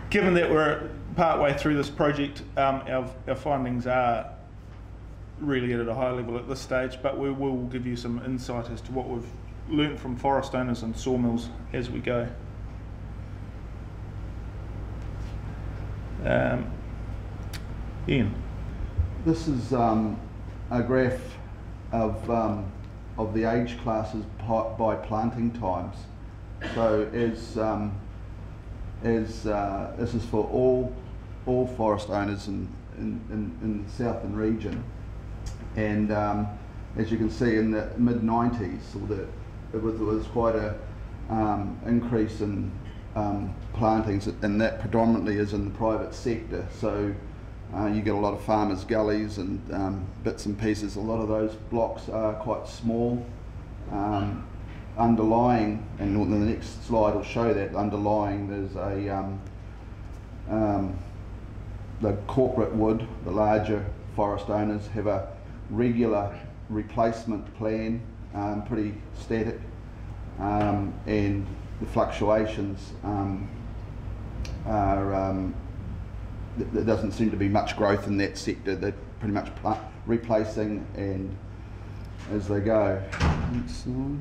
given that we're part way through this project, our findings are really at a high level at this stage, but we will give you some insight as to what we've learnt from forest owners and sawmills as we go. Ian. This is a graph of the age classes by planting times. So this is for all forest owners in the Southland region, and as you can see in the mid-90s, it was quite a increase in plantings, and that predominantly is in the private sector. So you get a lot of farmers' gullies and bits and pieces. A lot of those blocks are quite small. Underlying, and the next slide will show that, underlying there's the corporate wood. The larger forest owners have a regular replacement plan, pretty static, and the fluctuations are there doesn't seem to be much growth in that sector. They're pretty much replacing and as they go. Next slide.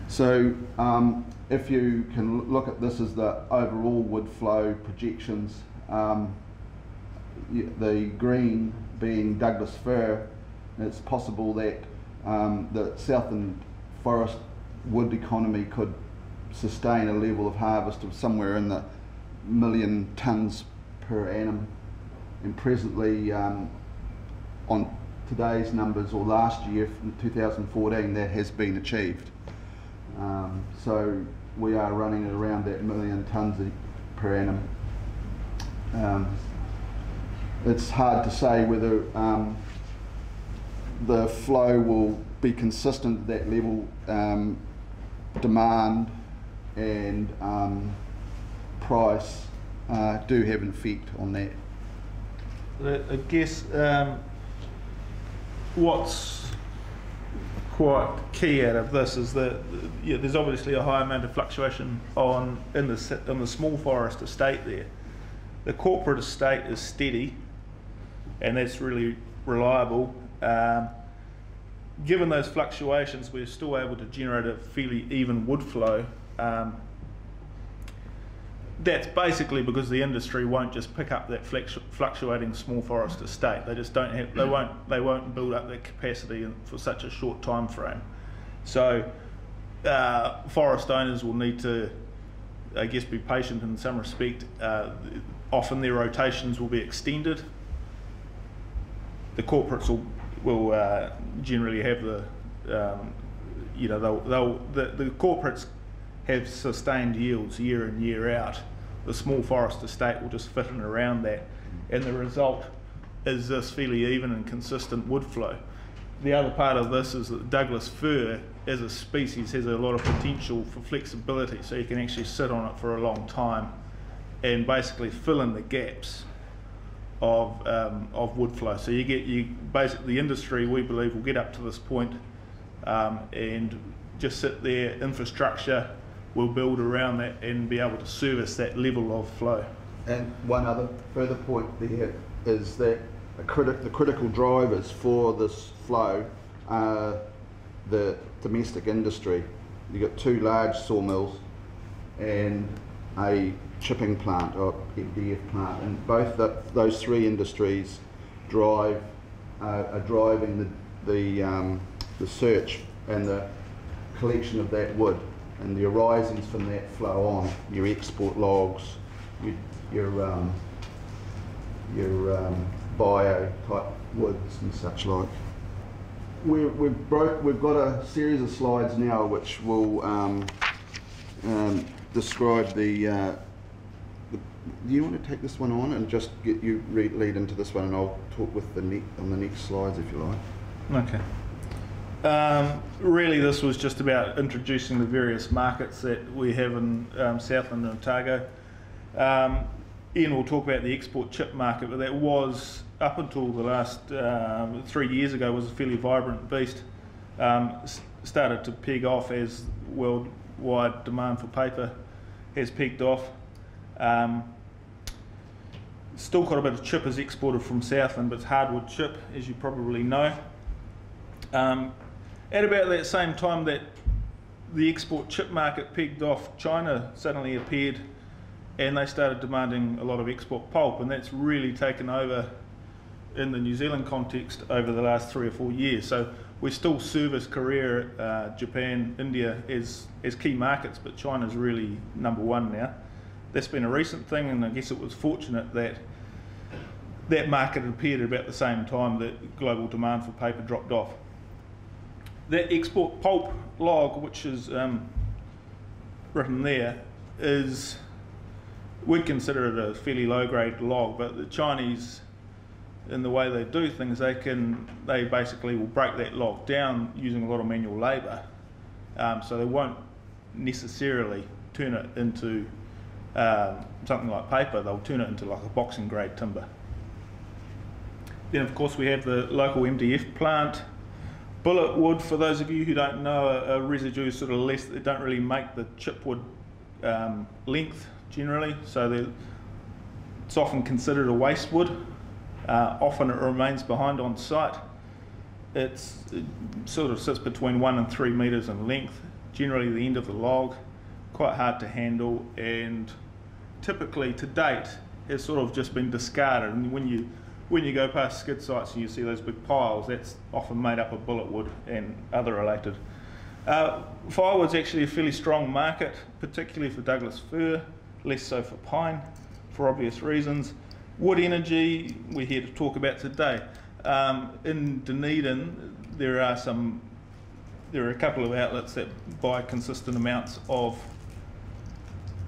So if you can look at this as the overall wood flow projections, the green being Douglas fir, it's possible that the Southland forest wood economy could sustain a level of harvest of somewhere in the 1 million tonnes per annum, and presently on today's numbers, or last year, from 2014, that has been achieved. So we are running at around that 1 million tonnes per annum. It's hard to say whether the flow will be consistent at that level. Demand and price do have an effect on that. I guess what's quite key out of this is that there's obviously a high amount of fluctuation on the small forest estate there. The corporate estate is steady, and that's really reliable. Given those fluctuations, we're still able to generate a fairly even wood flow. That's basically because the industry won't just pick up that fluctuating small forest estate. They just don't have. They won't build up that capacity for such a short time frame. So forest owners will need to, I guess, be patient in some respect. Often their rotations will be extended. The corporates will generally have the corporates have sustained yields year in, year out. The small forest estate will just fit in around that, and the result is this fairly even and consistent wood flow. The other part of this is that Douglas fir as a species has a lot of potential for flexibility, so you can actually sit on it for a long time and basically fill in the gaps of wood flow. So basically the industry, we believe, will get up to this point and just sit there. Infrastructure will build around that and be able to service that level of flow. And one other further point there is that the critical drivers for this flow are the domestic industry. You've got 2 large sawmills and a chipping plant, or MDF plant, and both those 3 industries are driving the search and the collection of that wood, and the arisings from that flow on, your export logs, your bio type woods and such like. We've got a series of slides now which will describe the. Do you want to take this one on and just get you lead into this one, and I'll talk with on the next slides if you like. Okay. Really, this was just about introducing the various markets that we have in Southland and Otago. Ian will talk about the export chip market, but that was, up until the last 3 years ago, was a fairly vibrant beast. Started to peg off as worldwide demand for paper has peaked off. Still quite a bit of chip is exported from Southland, but it's hardwood chip, as you probably know. At about that same time that the export chip market pegged off, China suddenly appeared and they started demanding a lot of export pulp, and that's really taken over in the New Zealand context over the last 3 or 4 years. So we still service Korea, Japan, India as key markets, but China's really #1 now. That's been a recent thing, and I guess it was fortunate that that market had appeared at about the same time that global demand for paper dropped off. That export pulp log, which is written there, is, we'd consider it a fairly low-grade log, but the Chinese, in the way they do things, they basically will break that log down using a lot of manual labour. So they won't necessarily turn it into something like paper. They'll turn it into like a boxing grade timber. Then of course we have the local MDF plant. Bullet wood, for those of you who don't know, a residue sort of less, they don't really make the chipwood length generally, so it's often considered a waste wood. Often it remains behind on site. It sort of sits between 1 and 3 metres in length, generally the end of the log, quite hard to handle, and typically to date has sort of just been discarded. And when you go past skid sites and you see those big piles, that's often made up of bullet wood and other related. Firewood's actually a fairly strong market, particularly for Douglas fir, less so for pine, for obvious reasons. Wood energy, we're here to talk about today. In Dunedin, there are a couple of outlets that buy consistent amounts of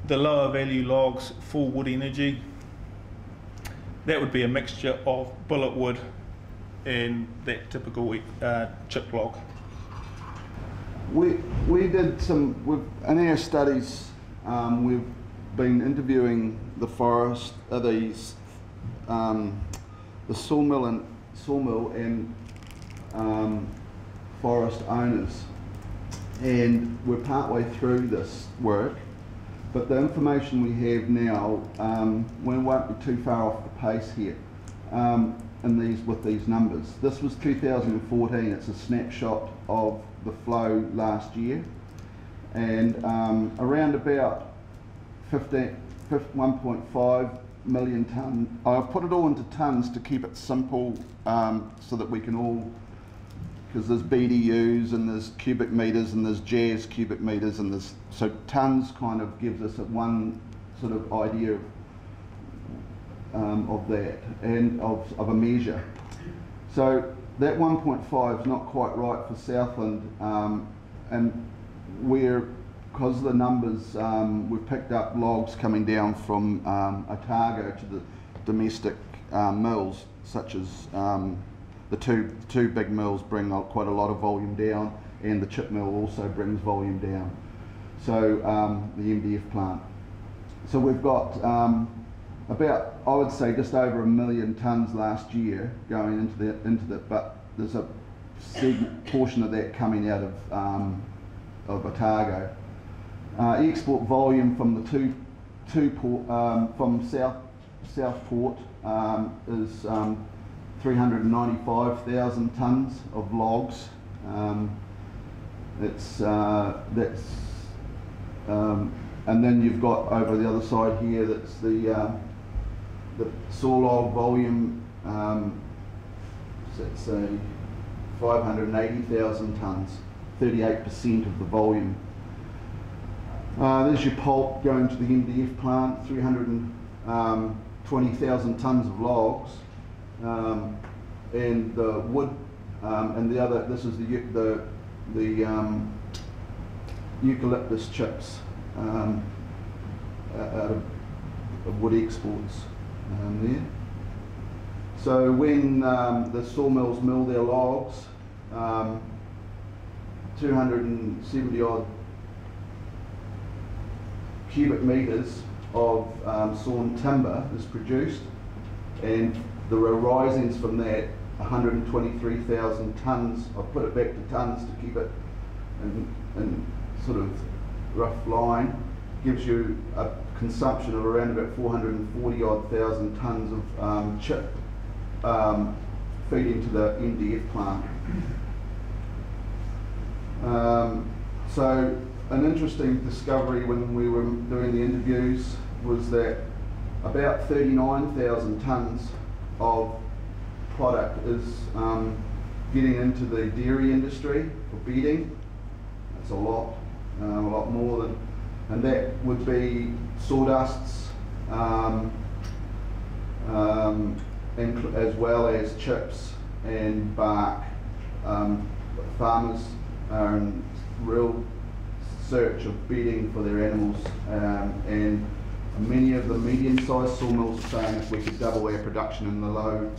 the lower value logs for wood energy. That would be a mixture of bullet wood and that typical chip log. We did in our studies, we've been interviewing the forest, the sawmill and forest owners, and we're partway through this work, but the information we have now, we won't be too far off the pace here with these numbers. This was 2014, it's a snapshot of the flow last year, and around about 1.5 million tonne. I've put it all into tonnes to keep it simple, so that we can all, because there's BDUs and there's cubic metres and there's JAS cubic metres, and there's, so tonnes kind of gives us one sort of idea of that and of a measure. So that 1.5 is not quite right for Southland, and because of the numbers, we've picked up logs coming down from Otago to the domestic mills, such as the two big mills bring quite a lot of volume down, and the chip mill also brings volume down. So the MDF plant. So we've got about, I would say, just over 1 million tonnes last year going into the, but there's a portion of that coming out of Otago. Export volume from the from Southport is 395,000 tonnes of logs. And then you've got over the other side here, that's the saw log volume. Let's say 580,000 tonnes, 38% of the volume. There's your pulp going to the MDF plant, 320,000 tonnes of logs, and the wood, and the other. This is the eucalyptus chips out of wood exports there. So when the sawmills mill their logs, 270 odd cubic metres of sawn timber is produced, and the arisings from that, 123,000 tonnes. I've put it back to tonnes to keep it in sort of rough line, gives you a consumption of around about 440 odd thousand tonnes of chip feeding to the MDF plant. So an interesting discovery when we were doing the interviews was that about 39,000 tonnes of product is getting into the dairy industry for bedding. That's a lot more than, and that would be sawdusts, as well as chips and bark. Farmers are in real search of bedding for their animals, and many of the medium-sized sawmills are saying if we could double our production in the low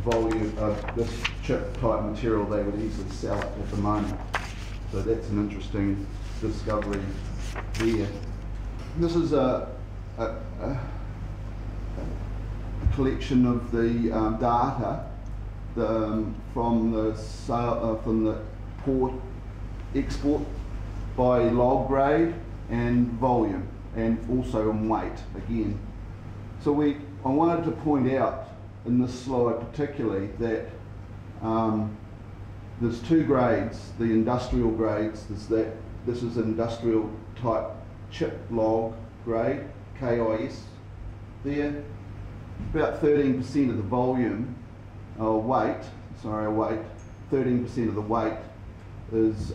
volume of this chip type material, they would easily sell it at the moment. So that's an interesting discovery there. This is a collection of the data from the port export by log grade and volume, and also in weight again. So I wanted to point out in this slide particularly that there's two grades, the industrial grades. This is industrial type chip log grade, KIS there. About 13% of the volume, weight, 13% of the weight is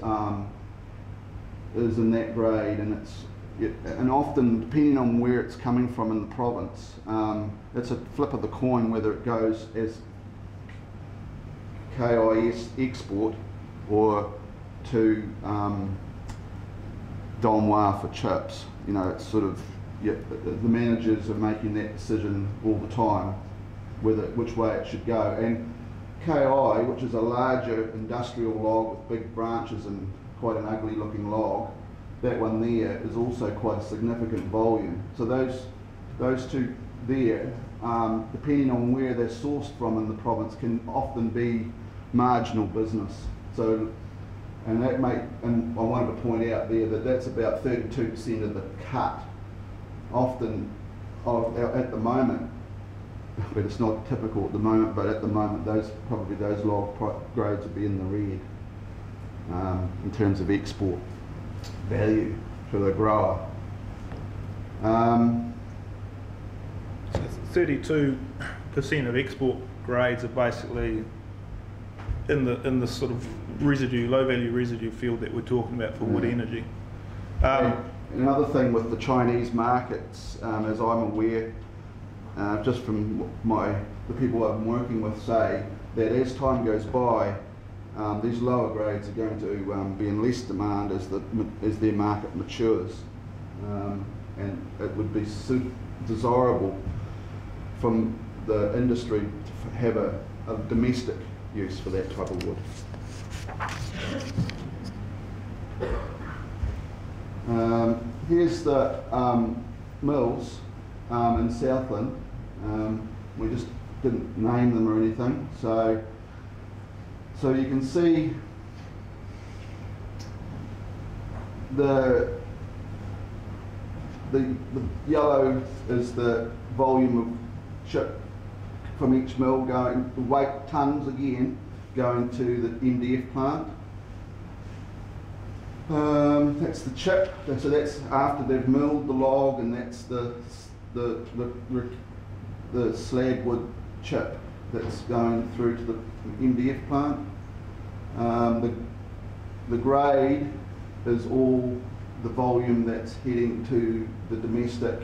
in that grade, and often depending on where it's coming from in the province, it's a flip of the coin whether it goes as KIS export or to Donwa for chips. You know, it's sort of, the managers are making that decision all the time which way it should go. And KI, which is a larger industrial log with big branches and quite an ugly looking log, that one there is also quite a significant volume. So those two there, depending on where they're sourced from in the province, can often be marginal business. So, and I wanted to point out there that that's about 32% of the cut. Often, at the moment, but it's not typical at the moment, but at the moment those log grades would be in the red in terms of export value to the grower. 32% of export grades are basically in the sort of low value residue field that we're talking about for wood energy. Another thing with the Chinese markets, as I'm aware, just from the people I'm working with say, that as time goes by, these lower grades are going to be in less demand as their market matures, and it would be desirable from the industry to have a domestic use for that type of wood. Here's the mills in Southland. We just didn't name them or anything, so you can see the yellow is the volume of chip from each mill going, the weight tonnes again, going to the MDF plant. That's the chip, so that's after they've milled the log, and that's the slag wood chip that's going through to the MDF plant. The grade is all the volume that's heading to the domestic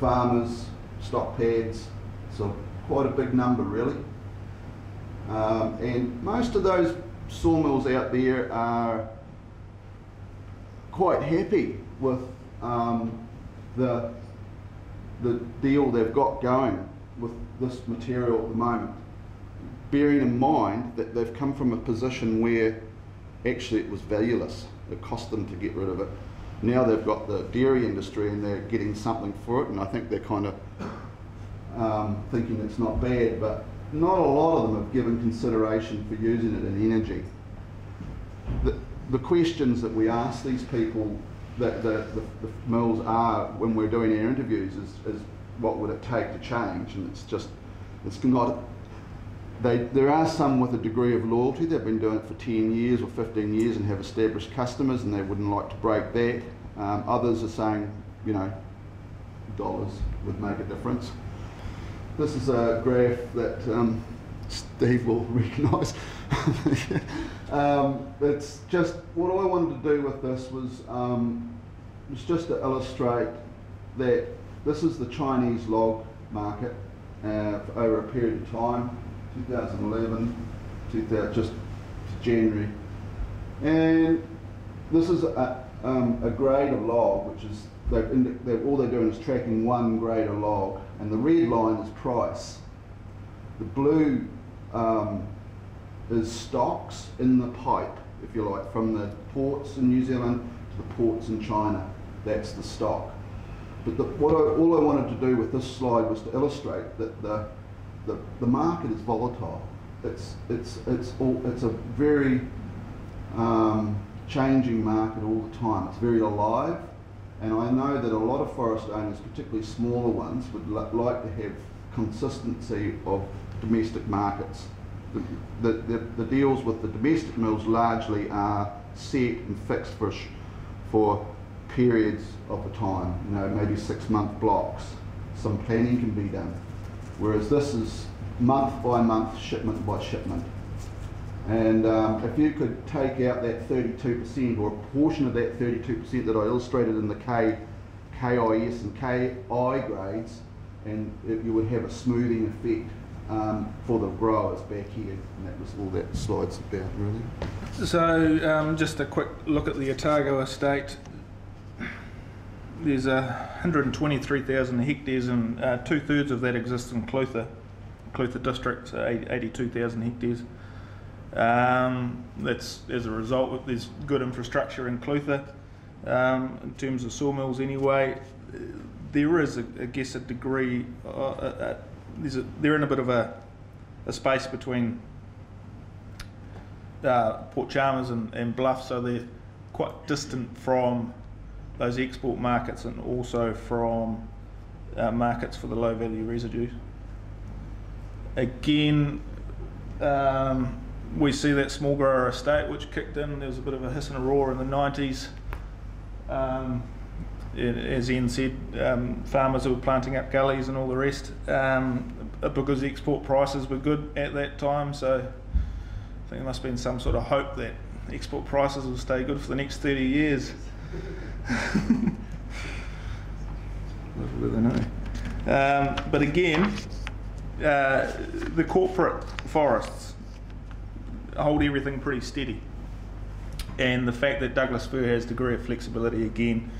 farmers, stock pads, so quite a big number really. And most of those sawmills out there are quite happy with the deal they've got going with this material at the moment, bearing in mind that they've come from a position where actually it was valueless. It cost them to get rid of it. Now they've got the dairy industry and they're getting something for it, and I think they're kind of thinking it's not bad, but not a lot of them have given consideration for using it in energy. The questions that we ask these people the mills are, when we're doing our interviews, is what would it take to change, and it's not. There are some with a degree of loyalty. They've been doing it for 10 years or 15 years and have established customers, and they wouldn't like to break that. Others are saying, you know, dollars would make a difference. This is a graph that Steve will recognise. It's just, what I wanted to do with this was just to illustrate that this is the Chinese log market over a period of time, 2011, just to January. And this is a grade of log, which is, all they're doing is tracking one grade of log, and the red line is price. The blue is stocks in the pipe, if you like, from the ports in New Zealand to the ports in China. That's the stock. But all I wanted to do with this slide was to illustrate that the market is volatile. It's a very changing market all the time. It's very alive, and I know that a lot of forest owners, particularly smaller ones, would like to have consistency of domestic markets. The deals with the domestic mills largely are set and fixed for periods of the time, you know, maybe 6-month blocks. Some planning can be done. Whereas this is month by month, shipment by shipment. And if you could take out that 32% or a portion of that 32% that I illustrated in the KIS and KI grades, and you would have a smoothing effect for the growers back here, and that was all that slide's about, really. So just a quick look at the Otago estate. There's 123,000 hectares, and 2/3 of that exists in Clutha district, so 82,000 hectares. That's as a result. There's good infrastructure in Clutha in terms of sawmills anyway. There is, I guess, a degree. They're in a bit of a space between Port Chalmers and Bluff, so they're quite distant from those export markets and also from markets for the low value residues. Again, we see that small grower estate which kicked in. There was a bit of a hiss and a roar in the 90s. As Ian said, farmers who were planting up gullies and all the rest, because export prices were good at that time, so I think there must have been some sort of hope that export prices will stay good for the next 30 years. Little do they know. But again, the corporate forests hold everything pretty steady, and the fact that Douglas fir has a degree of flexibility again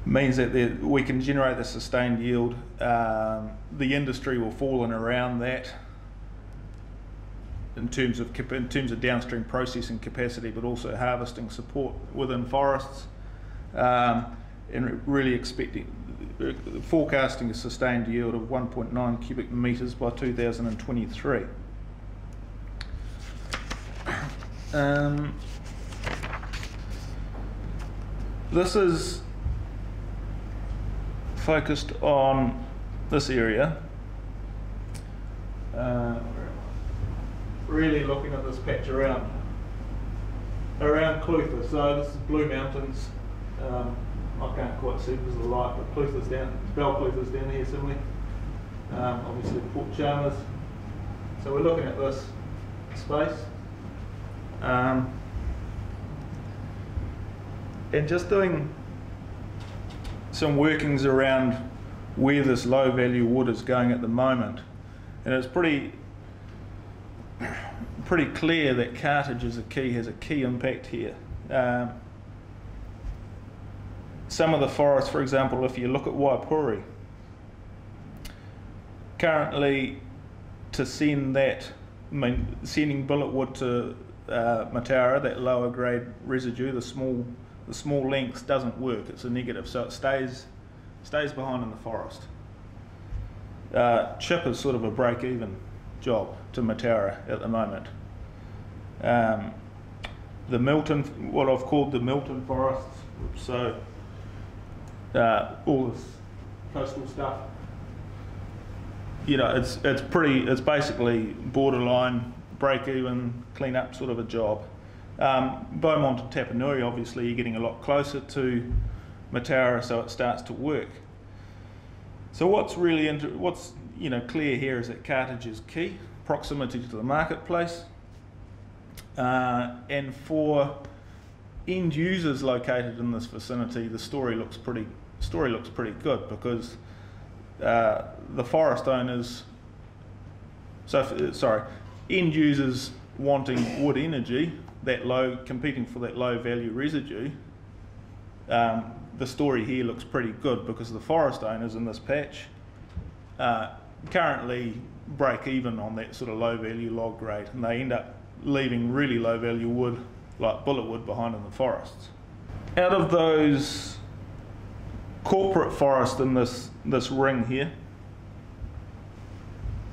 means that we can generate the sustained yield. The industry will fall in around that in terms of downstream processing capacity, but also harvesting support within forests, and really forecasting a sustained yield of 1.9 cubic metres by 2023. This is focused on this area, really looking at this patch around Clutha. So this is Blue Mountains. I can't quite see because of the light, but Clutha's Clutha's down here similarly. Obviously Port Chalmers. So we're looking at this space. And just doing some workings around where this low value wood is going at the moment, and it's pretty clear that cartage has a key impact here. Some of the forests, for example, if you look at Waipori, currently to send that, sending billet wood to Mataura, that lower grade residue, the small lengths, doesn't work. It's a negative, so it stays behind in the forest. Chip is sort of a break-even job to Mataura at the moment. the Milton, what I've called the Milton forests. So all this coastal stuff. You know, it's basically borderline, break even, clean up sort of a job. Beaumont and Tapanui, obviously, you're getting a lot closer to Mataura, so it starts to work. So what's really clear here is that cartage is key, proximity to the marketplace, and for end users located in this vicinity, the story looks pretty good, because the forest owners, end users wanting wood energy, competing for that low value residue. The story here looks pretty good, because the forest owners in this patch currently break even on that sort of low value log grade, and they end up leaving really low value wood like bullet wood behind in the forests. Out of those corporate forests in this ring here,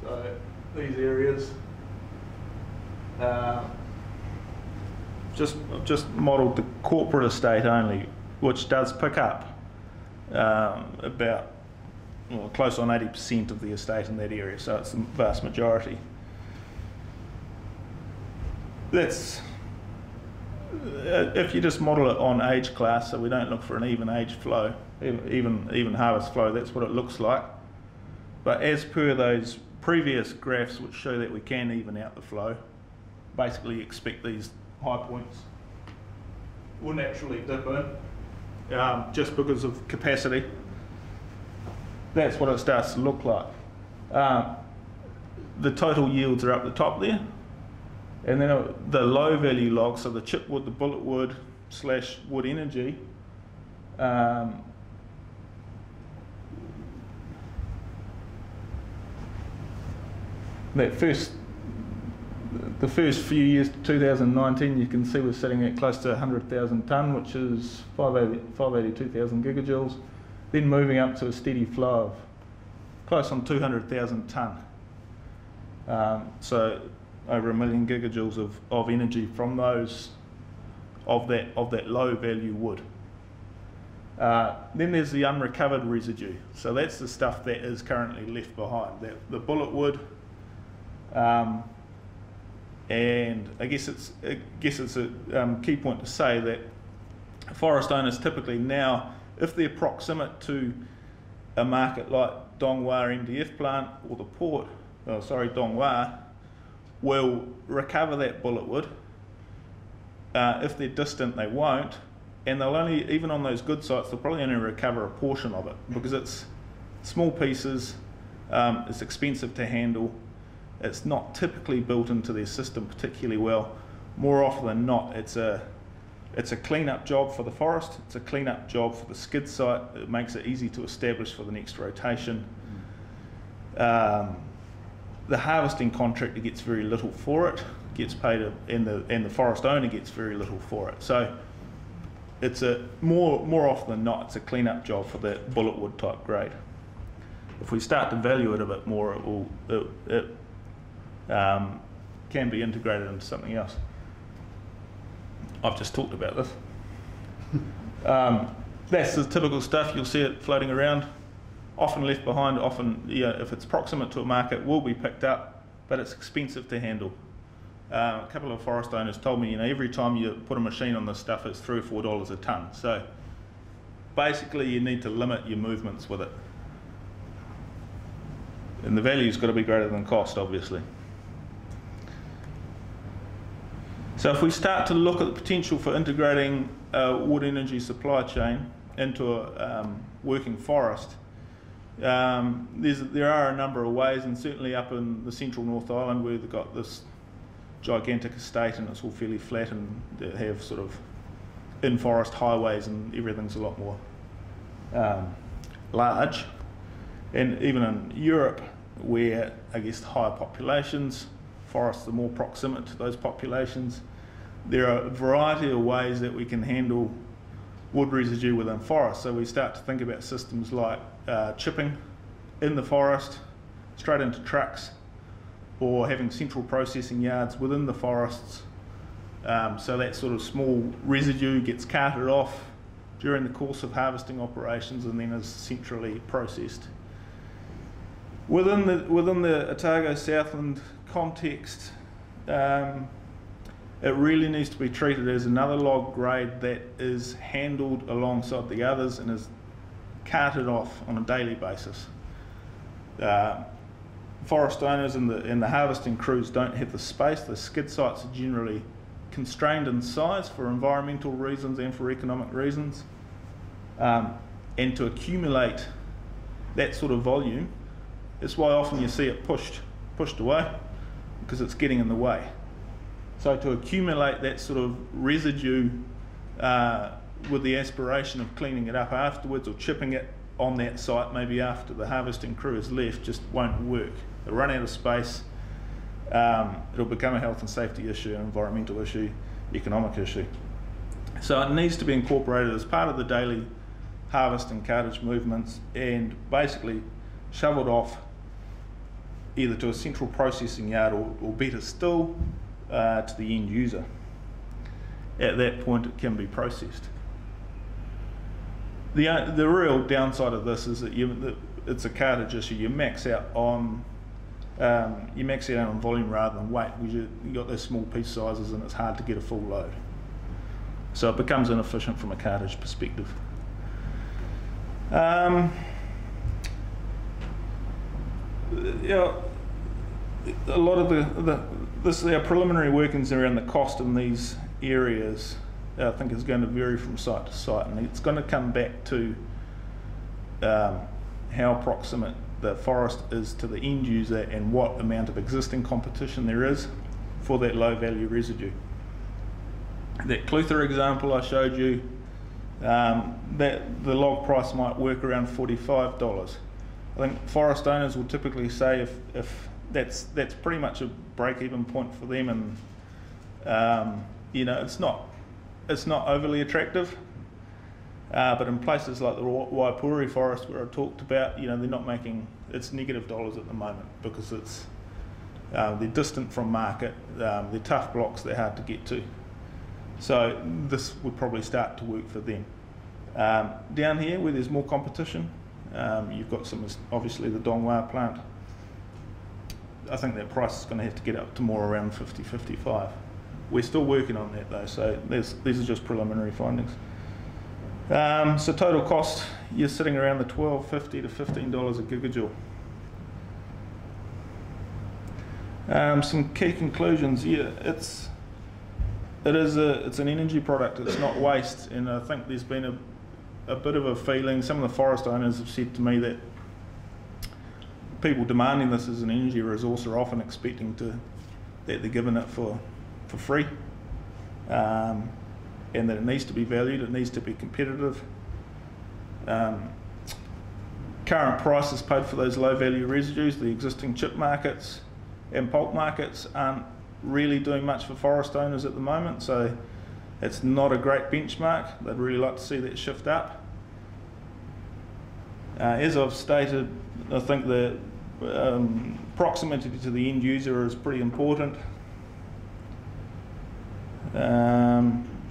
so these areas, just modelled the corporate estate only, which does pick up about close on 80% of the estate in that area, so it's the vast majority. That's if you just model it on age class, so we don't look for an even age flow, even harvest flow, that's what it looks like. But as per those previous graphs which show that we can even out the flow, basically you expect these high points will naturally dip in just because of capacity. That's what it starts to look like. The total yields are up the top there. And then the low value logs, so the chipwood, the bullet wood / wood energy, the first few years, 2019, you can see we're sitting at close to 100,000 tonne, which is 582,000 gigajoules, then moving up to a steady flow of close on 200,000 tonne. So over 1 million gigajoules of energy from those of that low value wood. Then there's the unrecovered residue. So that's the stuff that is currently left behind. The bullet wood, and I guess it's a key point to say that forest owners typically now, if they're proximate to a market like Dongwa MDF plant or the port, Dongwa, will recover that bullet wood. If they're distant, they won't, and they'll only, even on those good sites, they'll probably only recover a portion of it, because it's small pieces, it's expensive to handle, it's not typically built into their system particularly well. More often than not, it's a clean-up job for the forest, it's a clean-up job for the skid site, it makes it easy to establish for the next rotation. The harvesting contractor gets very little for it, gets paid, and the forest owner gets very little for it. So it's more often than not, it's a clean-up job for that bullet wood type grade. If we start to value it a bit more, it can be integrated into something else. I've just talked about this. That's the typical stuff, you'll see it floating around. Often left behind, often, if it's proximate to a market, will be picked up, but it's expensive to handle. A couple of forest owners told me, every time you put a machine on this stuff, it's $3 or $4 a tonne. So basically, you need to limit your movements with it. And the value's got to be greater than cost, obviously. So if we start to look at the potential for integrating a wood energy supply chain into a working forest, there are a number of ways, and certainly up in the central North Island, where they've got this gigantic estate and it's all fairly flat, and they have sort of in-forest highways and everything's a lot more large. And even in Europe, where I guess higher populations, forests are more proximate to those populations, there are a variety of ways that we can handle wood residue within forests. So we start to think about systems like chipping in the forest, straight into trucks, or having central processing yards within the forests, So that sort of small residue gets carted off during the course of harvesting operations and then is centrally processed. Within the Otago Southland context, it really needs to be treated as another log grade that is handled alongside the others and is carted off on a daily basis. Forest owners and the harvesting crews don't have the space. The skid sites are generally constrained in size for environmental reasons and for economic reasons. And to accumulate that sort of volume, it's why often you see it pushed away, because it's getting in the way. So to accumulate that sort of residue with the aspiration of cleaning it up afterwards or chipping it on that site maybe after the harvesting crew has left just won't work. They'll run out of space, it'll become a health and safety issue, an environmental issue, economic issue. So it needs to be incorporated as part of the daily harvest and cartage movements and basically shoveled off either to a central processing yard or better still to the end user. At that point it can be processed. The real downside of this is that it's a cartage issue. You max out on volume rather than weight. You've got those small piece sizes and it's hard to get a full load. So it becomes inefficient from a cartage perspective. Yeah, a lot of our preliminary workings around the cost in these areas I think is going to vary from site to site, and it's going to come back to how proximate the forest is to the end user and what amount of existing competition there is for that low value residue. That Clutha example I showed you, that the log price might work around $45. I think forest owners will typically say if that's pretty much a break-even point for them, and you know, it's not overly attractive. But in places like the Waipori forest where I talked about, you know, they're not making, it's negative dollars at the moment because it's they're distant from market, they're tough blocks, they're hard to get to. So this would probably start to work for them. Down here where there's more competition, you've got obviously the Dongwa plant. I think that price is going to have to get up to more around 50, 55. We're still working on that though, so these are just preliminary findings. So total cost, you're sitting around the $12.50 to $15 a gigajoule. Some key conclusions. Yeah, it's an energy product. It's not waste, and I think there's been a bit of a feeling. Some of the forest owners have said to me that people demanding this as an energy resource are often expecting that they're given it for free. And that it needs to be valued, it needs to be competitive. Current prices paid for those low value residues, the existing chip markets and pulp markets aren't really doing much for forest owners at the moment, so it's not a great benchmark. They'd really like to see that shift up. As I've stated, I think the proximity to the end user is pretty important.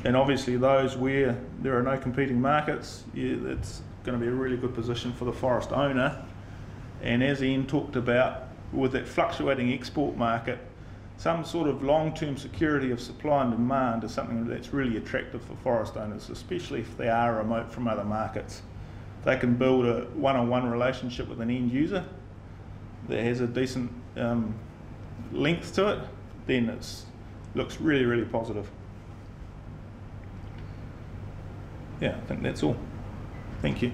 And obviously those where there are no competing markets, it's going to be a really good position for the forest owner. And as Ian talked about, with that fluctuating export market, some sort of long-term security of supply and demand is something that's really attractive for forest owners, especially if they are remote from other markets. If they can build a one-on-one relationship with an end user that has a decent length to it, then it looks really, really positive. Yeah, I think that's all. Thank you.